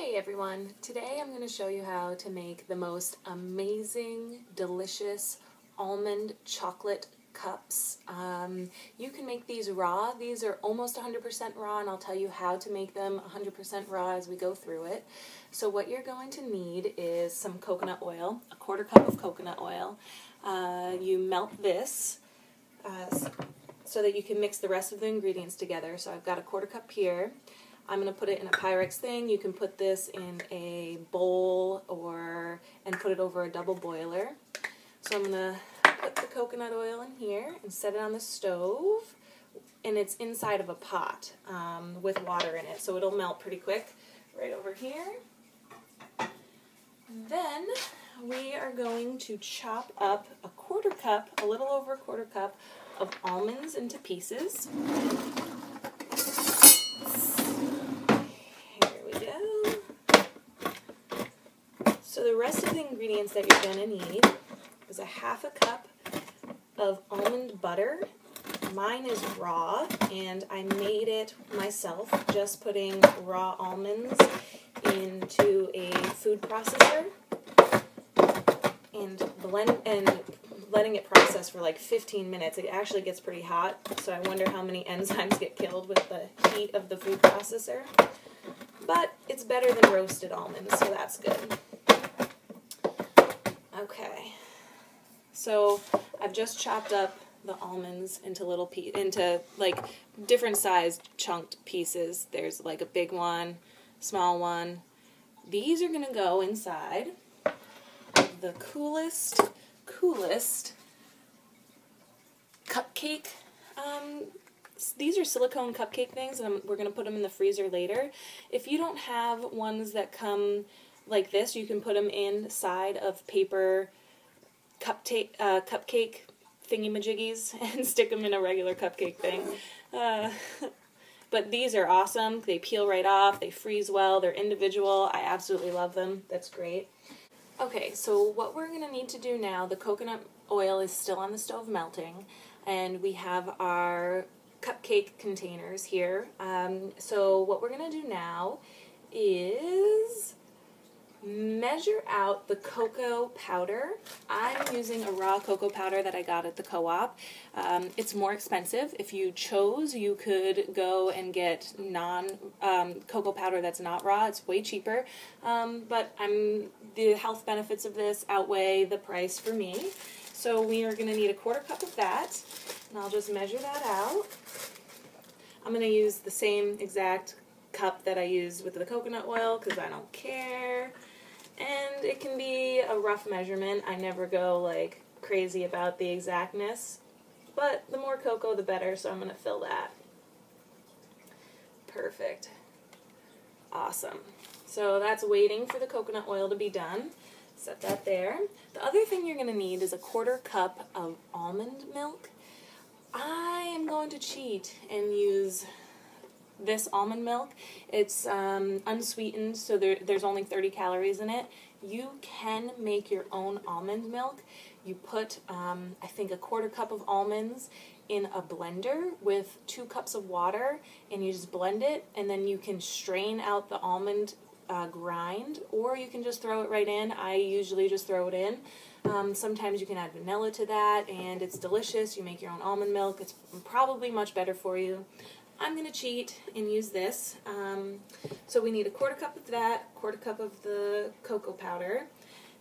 Hey everyone, today I'm going to show you how to make the most amazing, delicious almond chocolate cups. You can make these raw. These are almost 100% raw, and I'll tell you how to make them 100% raw as we go through it. So what you're going to need is some coconut oil, a 1/4 cup of coconut oil. You melt this so that you can mix the rest of the ingredients together. So I've got a 1/4 cup here. I'm going to put it in a Pyrex thing. You can put this in a bowl and put it over a double boiler. So I'm going to put the coconut oil in here and set it on the stove. And it's inside of a pot with water in it, so it'll melt pretty quick right over here. Then we are going to chop up a 1/4 cup, a little over a 1/4 cup of almonds into pieces. So the rest of the ingredients that you're going to need is a 1/2 cup of almond butter. Mine is raw, and I made it myself, just putting raw almonds into a food processor and letting it process for like 15 minutes. It actually gets pretty hot, so I wonder how many enzymes get killed with the heat of the food processor. But it's better than roasted almonds, so that's good. Okay, so I've just chopped up the almonds into like different sized chunked pieces. There's like a big one, small one. These are gonna go inside the coolest cupcake. These are silicone cupcake things, and we're gonna put them in the freezer later. If you don't have ones that come like this, you can put them inside of paper cupcake thingy-majiggies and stick them in a regular cupcake thing. But these are awesome. They peel right off. They freeze well. They're individual. I absolutely love them. That's great. Okay, so what we're going to need to do now, the coconut oil is still on the stove melting, and we have our cupcake containers here. So what we're going to do now is measure out the cocoa powder. I'm using a raw cocoa powder that I got at the co-op. It's more expensive. If you chose, you could go and get cocoa powder that's not raw. It's way cheaper. But the health benefits of this outweigh the price for me. So we are going to need a 1/4 cup of that, and I'll just measure that out. I'm going to use the same exact cup that I used with the coconut oil because I don't care. And it can be a rough measurement. I never go like crazy about the exactness, but the more cocoa the better, so I'm going to fill that. Perfect. Awesome. So that's waiting for the coconut oil to be done. Set that there. The other thing you're going to need is a 1/4 cup of almond milk. I am going to cheat and use this almond milk. It's unsweetened, so there's only 30 calories in it. You can make your own almond milk. You put, I think, a 1/4 cup of almonds in a blender with 2 cups of water, and you just blend it, and then you can strain out the almond grind, or you can just throw it right in. I usually just throw it in. Sometimes you can add vanilla to that, and it's delicious. You make your own almond milk. It's probably much better for you. I'm going to cheat and use this. So we need a 1/4 cup of that, 1/4 cup of the cocoa powder.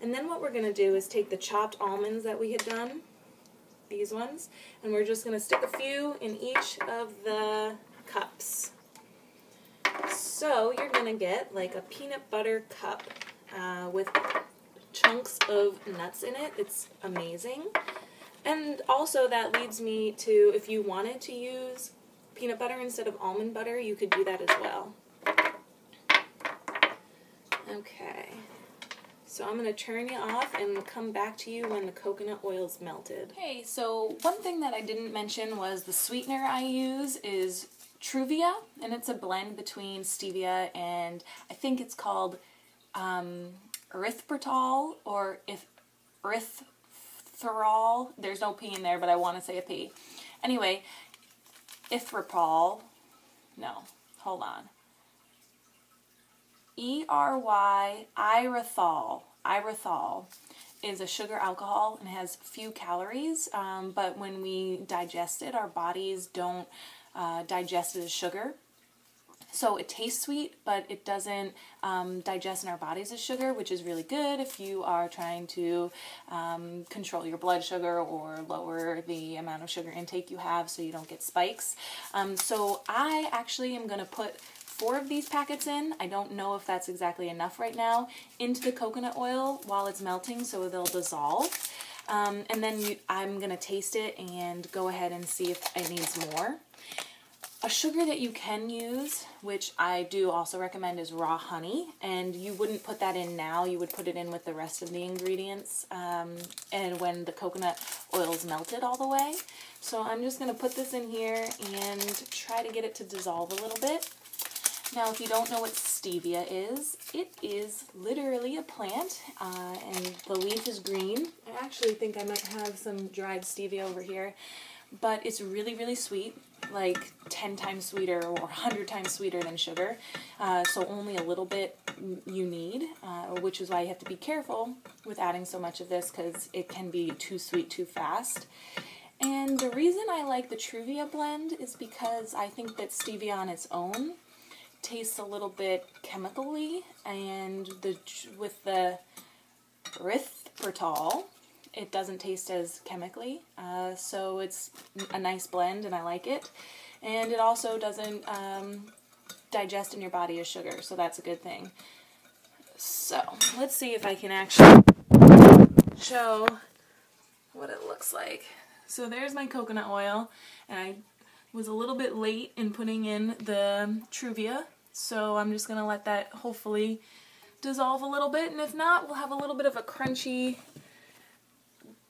And then what we're going to do is take the chopped almonds that we had done, these ones, and we're just going to stick a few in each of the cups. So you're going to get like a peanut butter cup with chunks of nuts in it. It's amazing. And also that leads me to, if you wanted to use peanut butter instead of almond butter, you could do that as well. Okay, so I'm going to turn you off and come back to you when the coconut oil's melted. Okay, so one thing that I didn't mention was the sweetener I use is Truvia, and it's a blend between stevia and I think it's called erythritol or erythritol. There's no P in there, but I want to say a P. Anyway, erythritol, no, hold on. erythritol. Erythritol is a sugar alcohol and has few calories, but when we digest it, our bodies don't digest it as sugar. So it tastes sweet, but it doesn't digest in our bodies as sugar, which is really good if you are trying to control your blood sugar or lower the amount of sugar intake you have so you don't get spikes. So I actually am going to put 4 of these packets in. I don't know if that's exactly enough right now, into the coconut oil while it's melting so they'll dissolve. And then I'm going to taste it and go ahead and see if it needs more. A sugar that you can use, which I do also recommend, is raw honey, and you wouldn't put that in now. You would put it in with the rest of the ingredients and when the coconut oil is melted all the way. So I'm just going to put this in here and try to get it to dissolve a little bit. Now, if you don't know what stevia is, it is literally a plant, and the leaf is green. I actually think I might have some dried stevia over here, but it's really, really sweet, like 10 times sweeter or 100 times sweeter than sugar, so only a little bit you need, which is why you have to be careful with adding so much of this because it can be too sweet too fast. And the reason I like the Truvia blend is because I think that stevia on its own tastes a little bit chemically, and with the erythritol, it doesn't taste as chemically, so it's a nice blend and I like it. And it also doesn't digest in your body as sugar, so that's a good thing. So let's see if I can actually show what it looks like. So there's my coconut oil, and I was a little bit late in putting in the Truvia, so I'm just going to let that hopefully dissolve a little bit, and if not, we'll have a little bit of a crunchy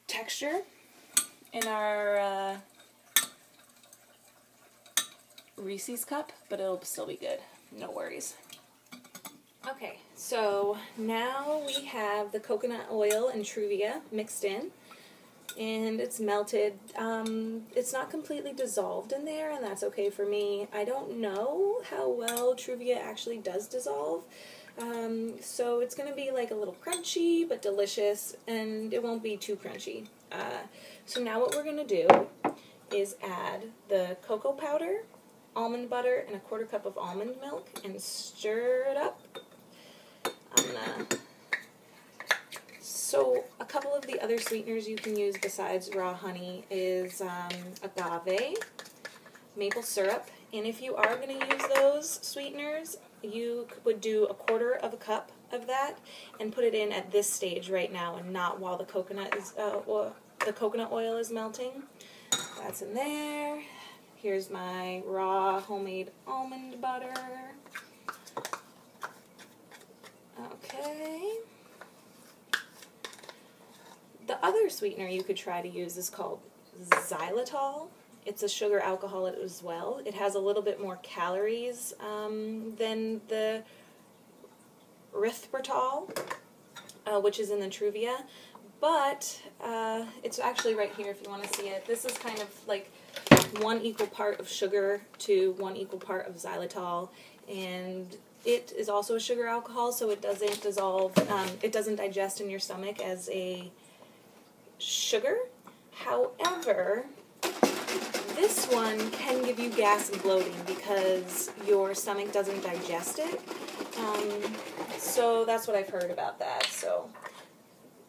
texture in our Reese's cup, but it'll still be good. No worries. Okay, so now we have the coconut oil and Truvia mixed in, and it's melted. It's not completely dissolved in there, and that's okay for me. I don't know how well Truvia actually does dissolve, so it's going to be like a little crunchy but delicious, and it won't be too crunchy. So now what we're going to do is add the cocoa powder, almond butter, and a 1/4 cup of almond milk, and stir it up. So a couple of the other sweeteners you can use besides raw honey is agave, maple syrup, and if you are going to use those sweeteners, you would do a 1/4 cup of that and put it in at this stage right now, and not while the coconut oil is melting. That's in there. Here's my raw homemade almond butter. Okay. The other sweetener you could try to use is called xylitol. It's a sugar alcohol as well. It has a little bit more calories than the erythritol, which is in the Truvia, but it's actually right here if you want to see it. This is kind of like 1 equal part of sugar to 1 equal part of xylitol, and it is also a sugar alcohol, so it doesn't dissolve, it doesn't digest in your stomach as a sugar. However, this one can give you gas and bloating because your stomach doesn't digest it. So that's what I've heard about that. So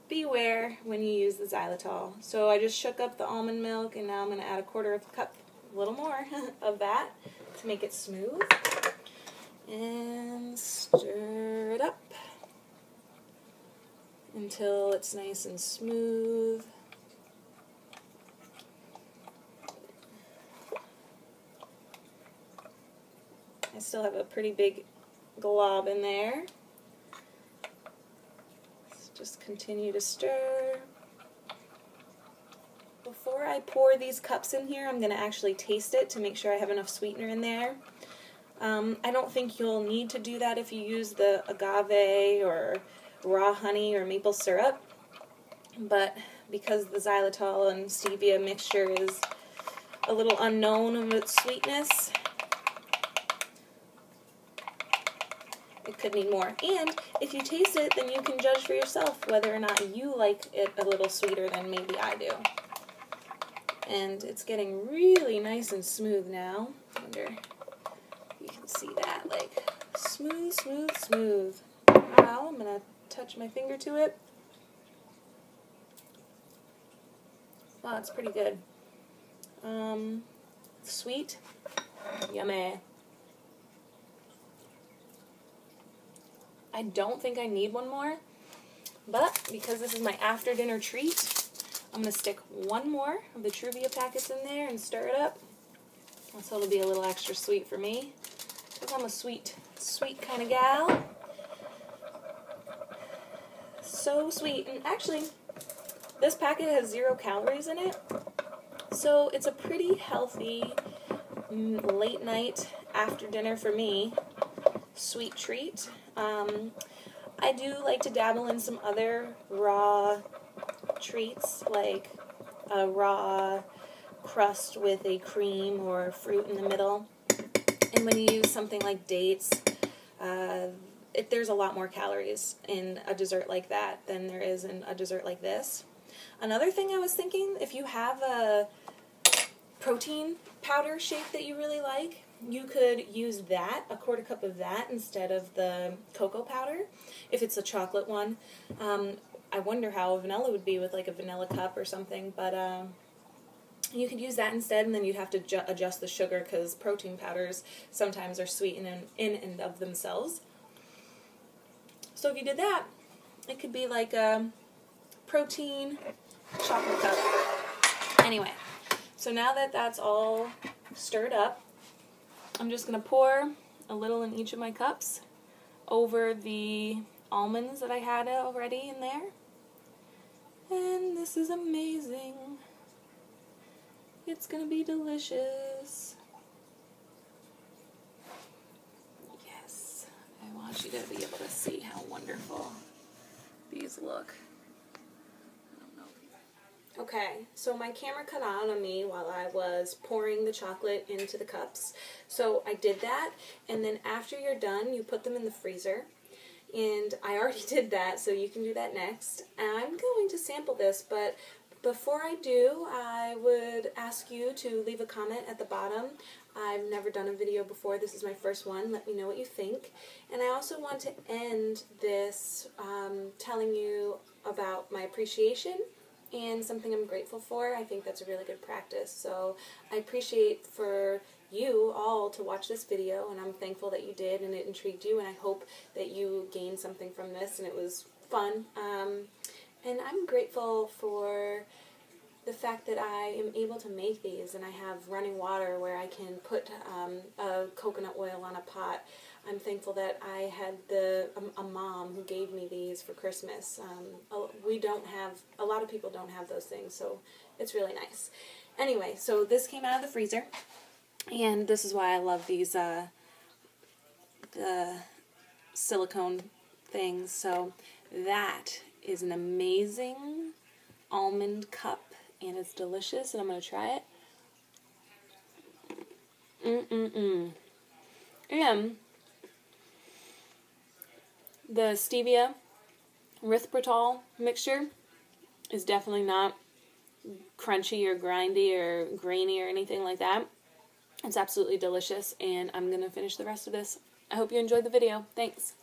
beware when you use the xylitol. So I just shook up the almond milk, and now I'm going to add a 1/4 cup, a little more, of that to make it smooth. And stir it up until it's nice and smooth. I still have a pretty big glob in there. Let's just continue to stir. Before I pour these cups in here, I'm going to actually taste it to make sure I have enough sweetener in there. I don't think you'll need to do that if you use the agave or raw honey or maple syrup, but because the xylitol and stevia mixture is a little unknown of its sweetness, it it could need more. And if you taste it, then you can judge for yourself whether or not you like it a little sweeter than maybe I do. And it's getting really nice and smooth now. I wonder if you can see that, like, smooth, smooth, smooth. Now I'm going to touch my finger to it. Wow, it's pretty good. Sweet. Yummy. I don't think I need one more, but because this is my after dinner treat, I'm going to stick one more of the Truvia packets in there and stir it up. So it'll be a little extra sweet for me, because I'm a sweet kind of gal. So sweet. And actually, this packet has 0 calories in it, so it's a pretty healthy late night after dinner for me sweet treat. I do like to dabble in some other raw treats, like a raw crust with a cream or fruit in the middle. And when you use something like dates, there's a lot more calories in a dessert like that than there is in a dessert like this. Another thing I was thinking, if you have a protein powder shake that you really like, you could use that, a 1/4 cup of that, instead of the cocoa powder, if it's a chocolate one. I wonder how vanilla would be with like a vanilla cup or something, but you could use that instead, and then you'd have to adjust the sugar, because protein powders sometimes are sweet in and of themselves. So if you did that, it could be like a protein chocolate cup. Anyway, so now that that's all stirred up, I'm just going to pour a little in each of my cups over the almonds that I had already in there. And this is amazing. It's going to be delicious. Yes, I want you to be able to see how wonderful these look. Okay, so my camera cut out on me while I was pouring the chocolate into the cups. So I did that, and then after you're done, you put them in the freezer. And I already did that, so you can do that next. And I'm going to sample this, but before I do, I would ask you to leave a comment at the bottom. I've never done a video before. This is my first one. Let me know what you think. And I also want to end this telling you about my appreciation and something I'm grateful for. I think that's a really good practice. So I appreciate for you all to watch this video, and I'm thankful that you did and it intrigued you, and I hope that you gained something from this and it was fun. And I'm grateful for the fact that I am able to make these, and I have running water where I can put a coconut oil on a pot. I'm thankful that I had a mom who gave me these for Christmas. A lot of people don't have those things, so it's really nice. Anyway, so this came out of the freezer, and this is why I love these the silicone things. So that is an amazing almond cup, and it's delicious, and I'm going to try it. And the stevia erythritol mixture is definitely not crunchy or grindy or grainy or anything like that. It's absolutely delicious, and I'm going to finish the rest of this. I hope you enjoyed the video. Thanks.